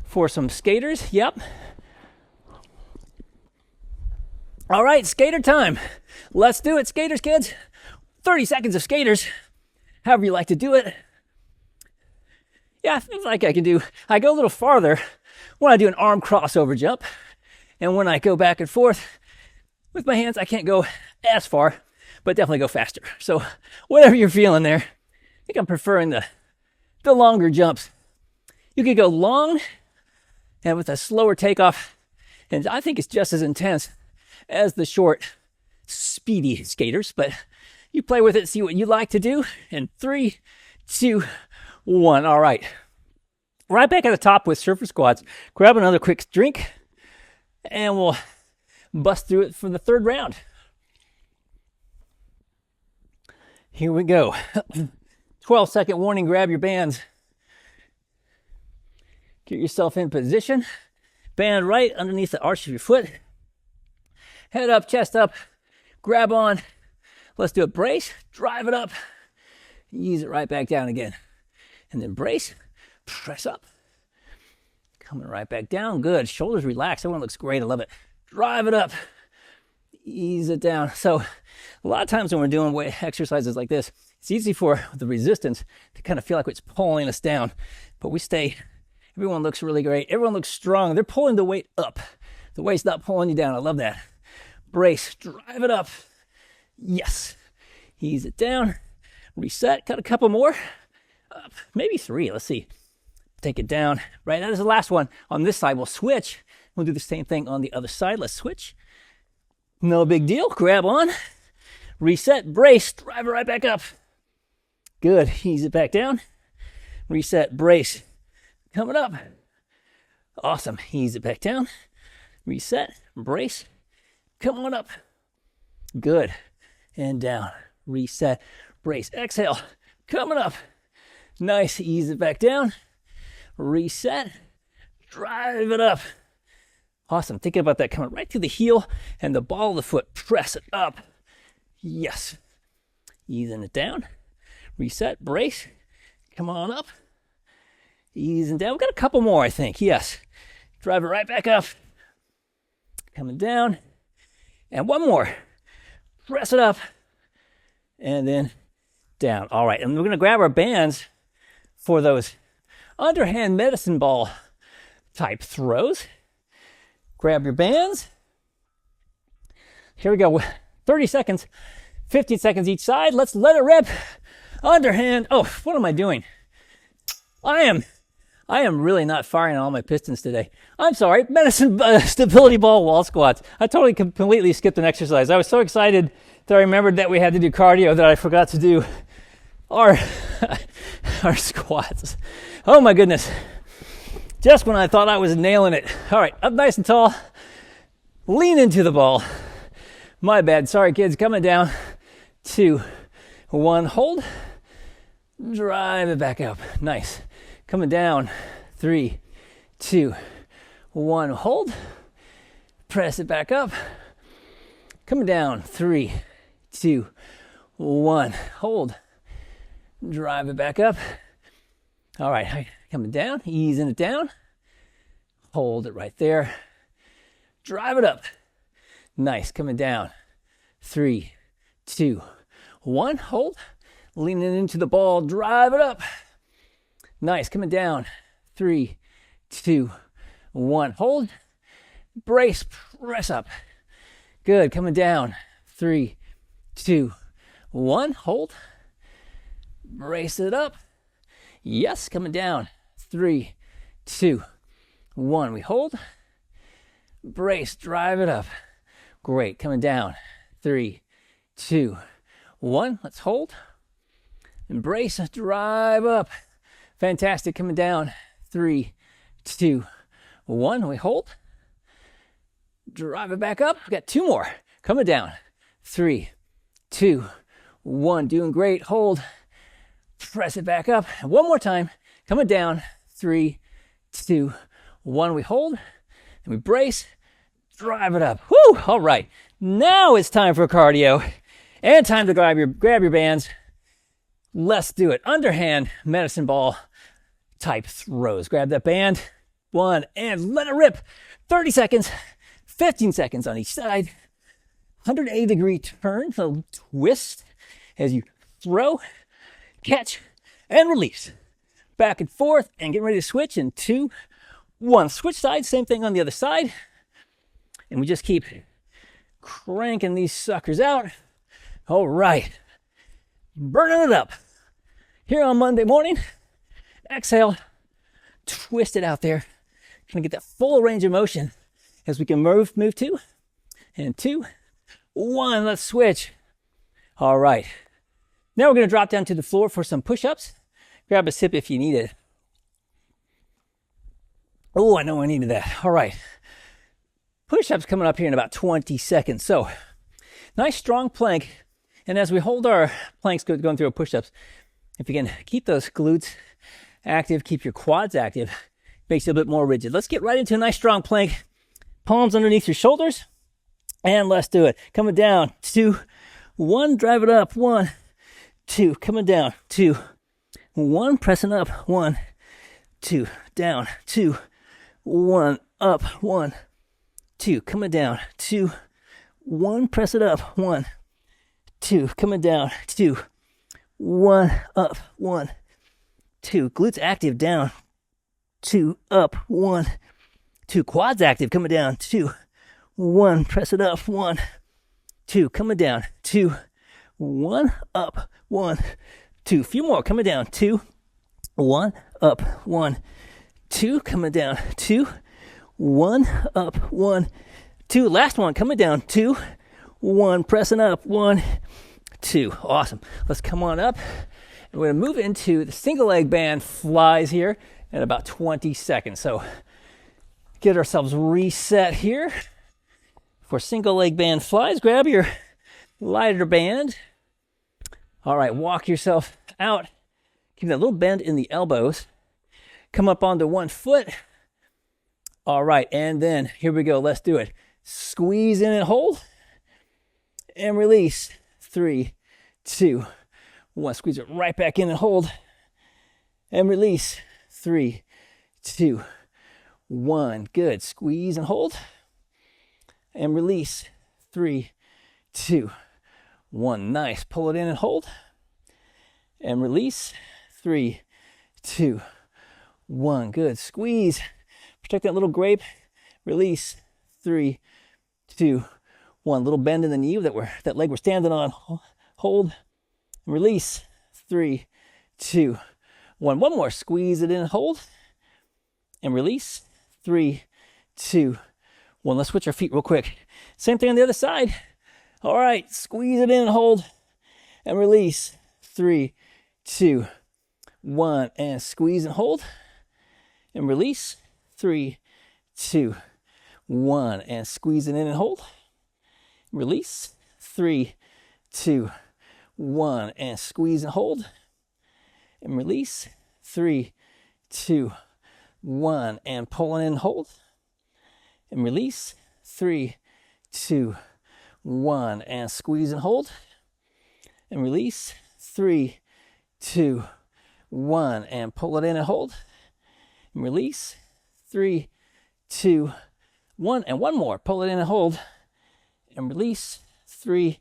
For some skaters, yep. All right, skater time. Let's do it, skaters, kids. 30 seconds of skaters, however you like to do it. Yeah, I feel like I go a little farther when I do an arm crossover jump. And when I go back and forth with my hands, I can't go as far, but definitely go faster. So whatever you're feeling there, I think I'm preferring the longer jumps. You could go long and with a slower takeoff, and I think it's just as intense as the short, speedy skaters, but you play with it, see what you like to do. And 3, 2, 1. All right. Right back at the top with surfer squats. Grab another quick drink, and we'll bust through it for the third round. Here we go. 12-second warning, grab your bands. Get yourself in position. Band right underneath the arch of your foot. Head up, chest up, grab on. Let's do a brace, drive it up, ease it right back down again. And then brace, press up. Coming right back down, good. Shoulders relaxed, everyone looks great, I love it. Drive it up, ease it down. So a lot of times when we're doing weight exercises like this, it's easy for the resistance to kind of feel like it's pulling us down, but we stay. Everyone looks really great. Everyone looks strong. They're pulling the weight up. The weight's not pulling you down. I love that. Brace, drive it up. Yes. Ease it down. Reset. Got a couple more. Up. Maybe 3. Let's see. Take it down. Right, that is the last one. On this side, we'll switch. We'll do the same thing on the other side. Let's switch. No big deal. Grab on. Reset. Brace. Drive it right back up. Good. Ease it back down. Reset. Brace. Coming up. Awesome. Ease it back down. Reset. Brace. Come on up. Good. And down. Reset. Brace. Exhale. Coming up. Nice. Ease it back down. Reset. Drive it up. Awesome. Thinking about that coming right through the heel and the ball of the foot. Press it up. Yes. Easing it down. Reset. Brace. Come on up. Easing down. We've got a couple more, I think. Yes. Drive it right back up. Coming down. And one more. Press it up. And then down. All right. And we're going to grab our bands for those underhand medicine ball type throws. Grab your bands. Here we go. 30 seconds. 15 seconds each side. Let's let it rip. Underhand. Oh, what am I doing? I am really not firing on all my pistons today. I'm sorry. Medicine stability ball wall squats. I totally completely skipped an exercise. I was so excited that I remembered that we had to do cardio that I forgot to do our squats. Oh my goodness. Just when I thought I was nailing it. All right, up nice and tall. Lean into the ball. My bad. Sorry, kids. Coming down. 2, 1. Hold. Drive it back up. Nice. Coming down. 3, 2, 1. Hold. Press it back up. Coming down. 3, 2, 1. Hold. Drive it back up. All right. Coming down. Easing it down. Hold it right there. Drive it up. Nice. Coming down. 3, 2, 1. Hold. Leaning into the ball. Drive it up. Nice. Coming down. 3, 2, 1. Hold. Brace. Press up. Good. Coming down. 3, 2, 1. Hold. Brace it up. Yes. Coming down. 3, 2, 1. We hold. Brace. Drive it up. Great. Coming down. 3, 2, 1. Let's hold. Embrace. Drive up. Fantastic. Coming down. 3, 2, 1. We hold. Drive it back up. We got 2 more. Coming down. 3, 2, 1. Doing great. Hold. Press it back up. And one more time. Coming down. 3, 2, 1. We hold. And we brace. Drive it up. Woo! All right. Now it's time for cardio. And time to grab your bands. Let's do it. Underhand medicine ball type throws. Grab that band. 1 and let it rip. 30 seconds. 15 seconds on each side. 180-degree turn. So twist as you throw, catch, and release. Back and forth and get ready to switch in 2, 1. Switch sides. Same thing on the other side. And we just keep cranking these suckers out. All right. Burning it up. Here on Monday morning. Exhale. Twist it out there. Trying to get that full range of motion as we can move 2 and 2, 1. Let's switch. All right. Now we're going to drop down to the floor for some push-ups. Grab a sip if you need it. Oh, I know I needed that. All right. Push-ups coming up here in about 20 seconds. So, nice strong plank. And as we hold our planks going through our push-ups, if you can keep those glutes active, keep your quads active, makes you a bit more rigid. Let's get right into a nice strong plank. Palms underneath your shoulders. And let's do it. Coming down, 2, 1, drive it up, 1, 2, coming down, 2, 1, pressing up, 1, 2, down, 2, 1, up, 1, 2, coming down, 2, 1, press it up, 1, 2, coming down, 2, 1, up, 1, 2, glutes active, down, 2, up, 1, 2, quads active, coming down, 2, 1, press it up, 1, 2, coming down, 2, 1, up, 1, 2, few more, coming down, 2, 1, up, 1, 2, coming down, 2, 1, up, 1, 2, last one, coming down, 2, 1, pressing up, 1, 2, awesome. Let's come on up, and we're going to move into the single leg band flies here in about 20 seconds. So get ourselves reset here. For single leg band flies, grab your lighter band. All right, walk yourself out. Keep that little bend in the elbows. Come up onto one foot. All right, and then here we go. Let's do it. Squeeze in and hold. And release. 3, 2, 1. Squeeze it right back in and hold. And release. 3, 2, 1. Good. Squeeze and hold. And release. 3, 2, 1. Nice. Pull it in and hold. And release. 3, 2, 1. Good. Squeeze. Protect that little grape. Release. 3, 2, 1. Little bend in the knee that leg we're standing on. Hold. And release. 3, 2, 1. One more. Squeeze it in and hold. And release. 3, 2, 1. Let's switch our feet real quick. Same thing on the other side. All right. Squeeze it in and hold. And release. 3, 2, 1. And squeeze and hold. And release. 3, 2, 1. And squeeze it in and hold. Release. 3, 2, 1. And squeeze and hold. And release. 3, 2, 1. And pull in and hold. And release. 3, 2, 1. And squeeze and hold. And release. 3, 2, 1. And pull it in and hold. And release. 3, 2, 1. And one more. Pull it in and hold. And release. 3,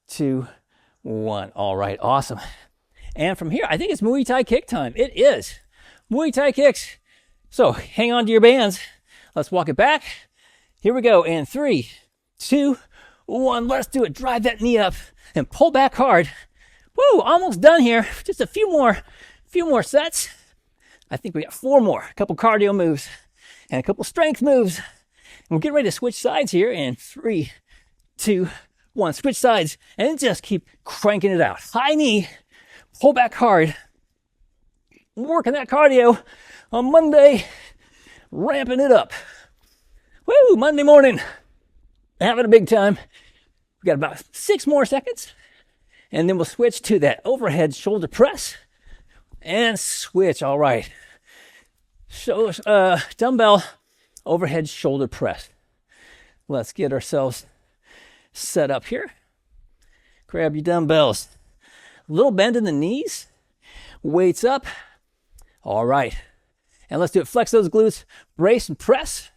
2, 1. All right. Awesome. And from here, I think it's Muay Thai kick time. It is. Muay Thai kicks. So hang on to your bands. Let's walk it back. Here we go. And 3, 2, 1. Let's do it. Drive that knee up and pull back hard. Woo, almost done here. Just a few more sets. I think we got 4 more. A couple cardio moves and a couple strength moves. And we'll get ready to switch sides here in 3, 2, 1. Switch sides and just keep cranking it out. High knee, pull back hard. Working that cardio on Monday, ramping it up. Woo, Monday morning, having a big time. We got about 6 more seconds, and then we'll switch to that overhead shoulder press and switch. All right. So, dumbbell overhead shoulder press. Let's get ourselves set up here. Grab your dumbbells. A little bend in the knees. Weights up. All right. And let's do it. Flex those glutes. Brace and press.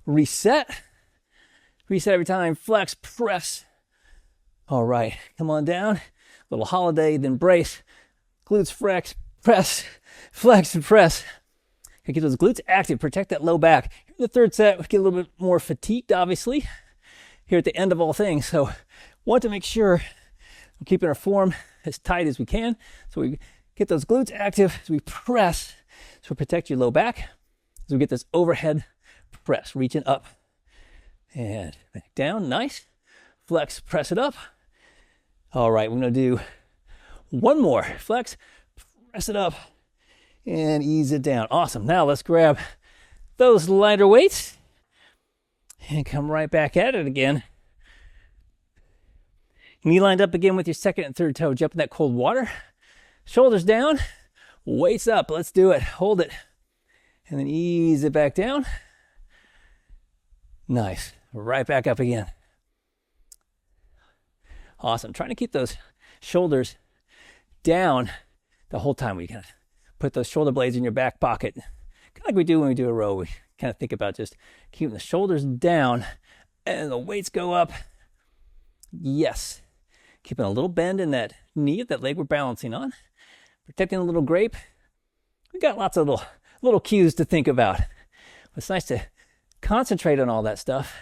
Reset. Reset every time. Flex, press. All right. Come on down. Little holiday, then brace. Glutes flex, press, flex, and press. Okay, get those glutes active. Protect that low back. Here in the third set, we get a little bit more fatigued, obviously, here at the end of all things. So want to make sure we're keeping our form as tight as we can. So we get those glutes active as we press. So protect your low back as we get this overhead press, reaching up and back down. Nice. Flex, press it up. All right, we're going to do one more. Flex, press it up, and ease it down. Awesome. Now let's grab those lighter weights and come right back at it again. Knee lined up again with your second and third toe. Jump in that cold water. Shoulders down, weights up. Let's do it. Hold it. And then ease it back down. Nice. Right back up again. Awesome. Trying to keep those shoulders down the whole time. We kind of put those shoulder blades in your back pocket. Kind of like we do when we do a row. We kind of think about just keeping the shoulders down and the weights go up. Yes. Keeping a little bend in that knee, that leg we're balancing on. Protecting the little grape. We got lots of little cues to think about. It's nice to concentrate on all that stuff.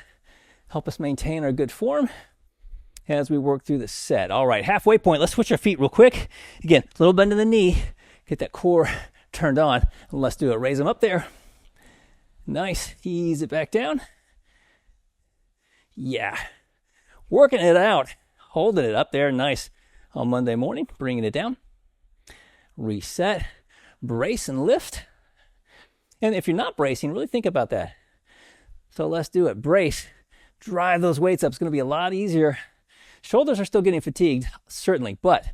Help us maintain our good form as we work through the set. All right, halfway point. Let's switch our feet real quick. Again, a little bend in the knee. Get that core turned on. Let's do it. Raise them up there. Nice. Ease it back down. Yeah. Working it out. Holding it up there. Nice. On Monday morning, bringing it down. Reset. Brace and lift. And if you're not bracing, really think about that. So let's do it. Brace. Drive those weights up. It's going to be a lot easier. Shoulders are still getting fatigued, certainly, but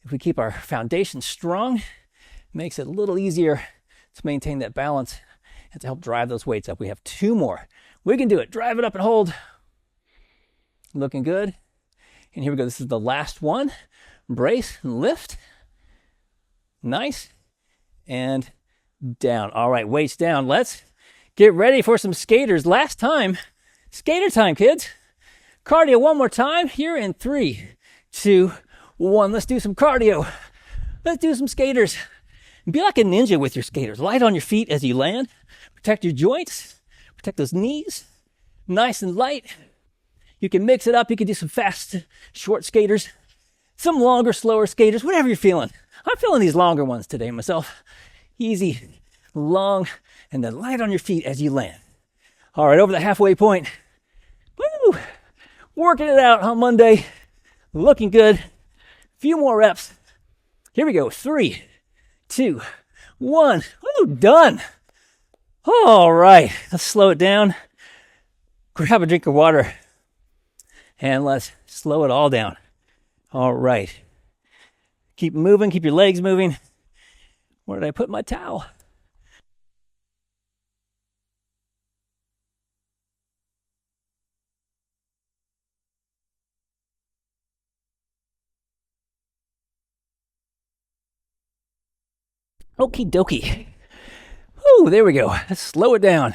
if we keep our foundation strong, it makes it a little easier to maintain that balance and to help drive those weights up. We have 2 more. We can do it. Drive it up and hold. Looking good. And here we go. This is the last one. Brace and lift. Nice. And down. All right, weights down. Let's get ready for some skaters. Last time, skater time, kids. Cardio one more time here in 3, 2, 1. Let's do some cardio. Let's do some skaters. Be like a ninja with your skaters. Light on your feet as you land. Protect your joints. Protect those knees. Nice and light. You can mix it up. You can do some fast, short skaters. Some longer, slower skaters. Whatever you're feeling. I'm feeling these longer ones today myself. Easy, long, and then light on your feet as you land. All right, over the halfway point. Woo! Working it out on Monday. Looking good. A few more reps. Here we go. 3, 2, 1. Woo, done. All right. Let's slow it down. Grab a drink of water. And let's slow it all down. All right. Keep moving. Keep your legs moving. Where did I put my towel? Okie dokie. Ooh, there we go. Let's slow it down.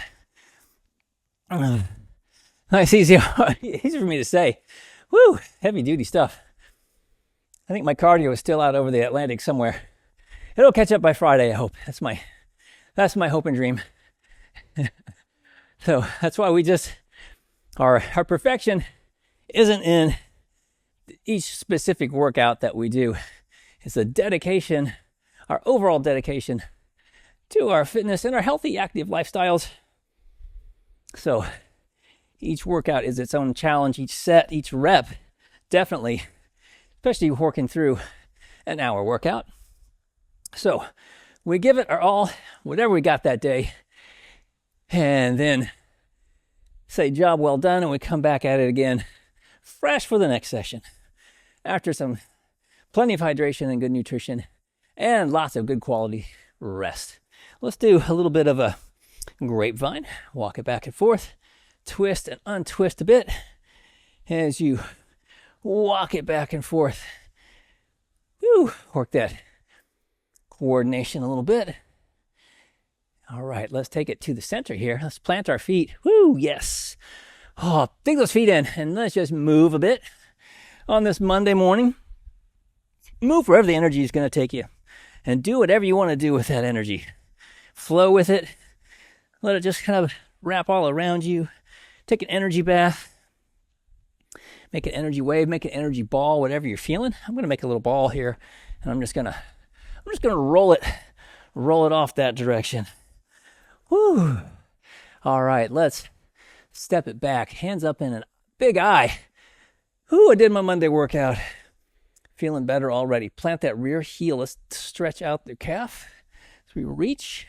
Nice, easy for me to say. Woo, heavy duty stuff. I think my cardio is still out over the Atlantic somewhere. It'll catch up by Friday, I hope. That's my hope and dream. So that's why we just, our perfection isn't in each specific workout that we do. It's a dedication, our overall dedication to our fitness and our healthy, active lifestyles. So each workout is its own challenge, each set, each rep, definitely, especially working through an hour workout. So we give it our all, whatever we got that day, and then say job well done, and we come back at it again, fresh for the next session. After some plenty of hydration and good nutrition, and lots of good quality rest. Let's do a little bit of a grapevine. Walk it back and forth. Twist and untwist a bit as you walk it back and forth. Woo, work that coordination a little bit. All right, let's take it to the center here. Let's plant our feet. Woo, yes. Oh, dig those feet in and let's just move a bit on this Monday morning. Move wherever the energy is going to take you and do whatever you want to do with that energy. Flow with it. Let it just kind of wrap all around you. Take an energy bath. Make an energy wave, make an energy ball, whatever you're feeling. I'm going to make a little ball here and I'm just going to roll it off that direction. Woo. All right, let's step it back. Hands up in a big I. Woo, I did my Monday workout. Feeling better already. Plant that rear heel. Let's stretch out the calf as we reach.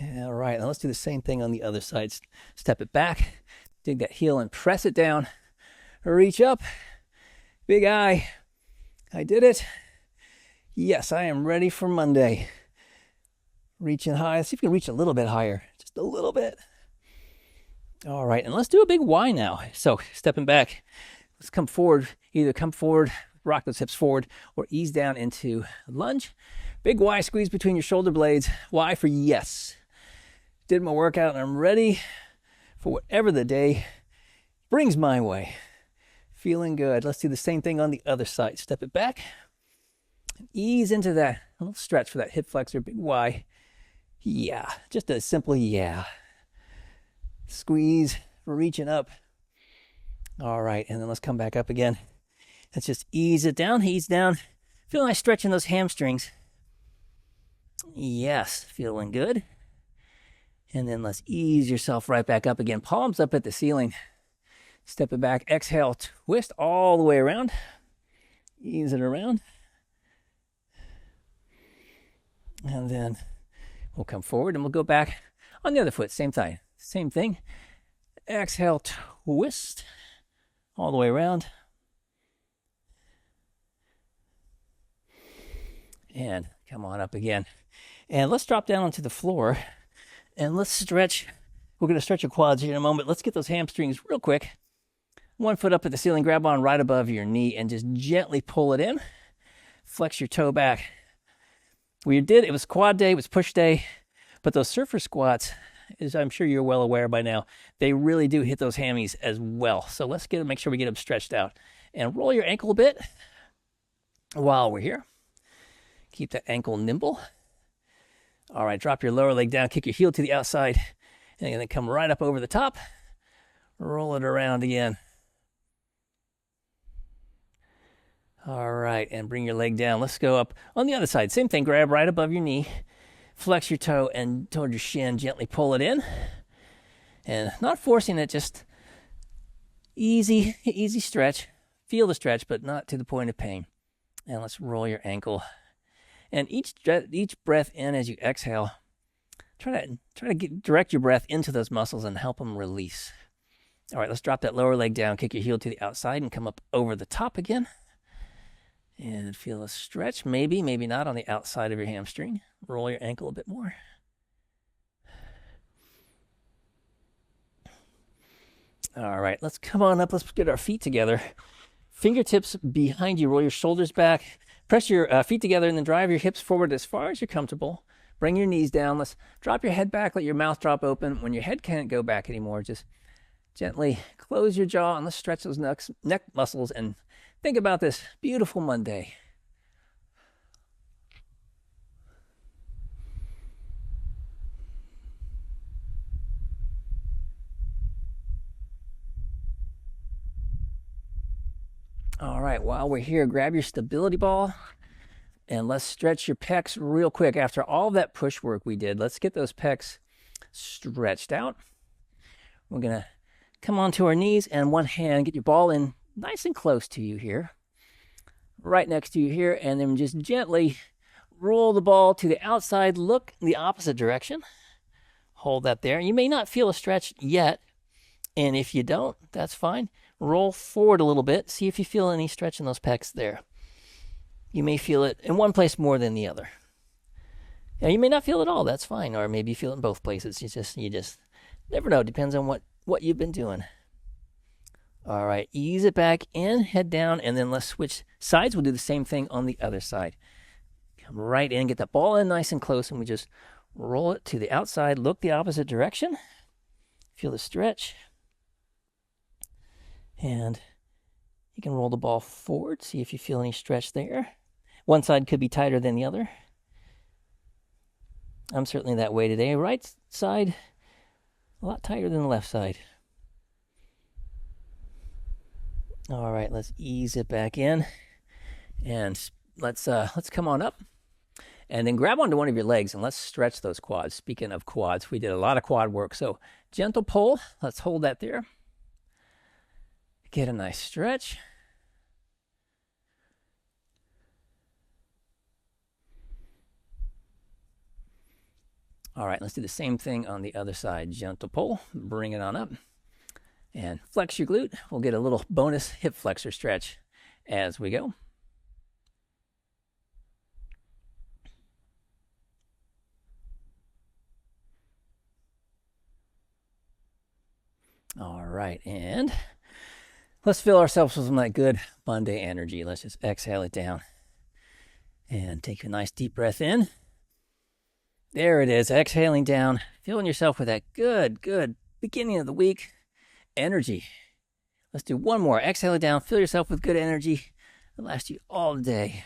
All right, now let's do the same thing on the other side. Step it back, dig that heel and press it down. Reach up. Big I. I did it. Yes, I am ready for Monday. Reaching high. Let's see if we can reach a little bit higher. Just a little bit. All right, and let's do a big Y now. So stepping back, let's come forward. Either come forward, rock those hips forward, or ease down into lunge. Big Y, squeeze between your shoulder blades. Y for yes. Did my workout and I'm ready for whatever the day brings my way. Feeling good. Let's do the same thing on the other side. Step it back. Ease into that. A little stretch for that hip flexor. Big Y. Yeah. Just a simple yeah. Squeeze. Reaching up. All right. And then let's come back up again. Let's just ease it down. Ease down. Feel nice stretching those hamstrings. Yes. Feeling good. And then let's ease yourself right back up again. Palms up at the ceiling. Step it back. Exhale. Twist all the way around. Ease it around. And then we'll come forward and we'll go back on the other foot. Same thing. Same thing. Exhale. Twist all the way around. And come on up again. And let's drop down onto the floor. And let's stretch. We're going to stretch your quads here in a moment. Let's get those hamstrings real quick. One foot up at the ceiling. Grab on right above your knee and just gently pull it in. Flex your toe back. It was quad day, it was push day. But those surfer squats, as I'm sure you're well aware by now, they really do hit those hammies as well. So let's make sure we get them stretched out. And roll your ankle a bit while we're here. Keep that ankle nimble. All right, drop your lower leg down, kick your heel to the outside, and then come right up over the top. Roll it around again. All right, and bring your leg down. Let's go up on the other side. Same thing, grab right above your knee, flex your toe, and toward your shin, gently pull it in. And not forcing it, just easy stretch. Feel the stretch, but not to the point of pain. And let's roll your ankle. And each breath in as you exhale, try to direct your breath into those muscles and help them release. All right, let's drop that lower leg down, kick your heel to the outside, and come up over the top again. And feel a stretch, maybe not on the outside of your hamstring. Roll your ankle a bit more. All right, let's come on up. Let's get our feet together. Fingertips behind you. Roll your shoulders back. Press your feet together and then drive your hips forward as far as you're comfortable. Bring your knees down. Let's drop your head back. Let your mouth drop open. When your head can't go back anymore, just gently close your jaw and let's stretch those neck muscles and think about this beautiful Monday. All right, while we're here, grab your stability ball and let's stretch your pecs real quick. After all that push work we did, let's get those pecs stretched out. We're going to come onto our knees and one hand, get your ball in nice and close to you here, right next to you here, and then just gently roll the ball to the outside, look in the opposite direction. Hold that there. You may not feel a stretch yet, and if you don't, that's fine. Roll forward a little bit. See if you feel any stretch in those pecs there. You may feel it in one place more than the other. Now, you may not feel it all. That's fine. Or maybe you feel it in both places. You just never know. Depends on what you've been doing. All right. Ease it back in, head down, and then let's switch sides. We'll do the same thing on the other side. Come right in, get that ball in nice and close, and we just roll it to the outside. Look the opposite direction. Feel the stretch. And you can roll the ball forward, see if you feel any stretch there. One side could be tighter than the other. I'm certainly that way today. Right side, a lot tighter than the left side. All right, let's ease it back in. And let's come on up. And then grab onto one of your legs and let's stretch those quads. Speaking of quads, we did a lot of quad work. So gentle pull. Let's hold that there. Get a nice stretch. All right, let's do the same thing on the other side. Gentle pull, bring it on up, and flex your glute. We'll get a little bonus hip flexor stretch as we go. All right, and let's fill ourselves with some of that good Monday energy. Let's just exhale it down and take a nice deep breath in. There it is, exhaling down, filling yourself with that good beginning of the week energy. Let's do one more. Exhale it down, fill yourself with good energy. It'll last you all day.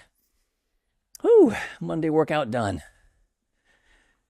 Whew, Monday workout done.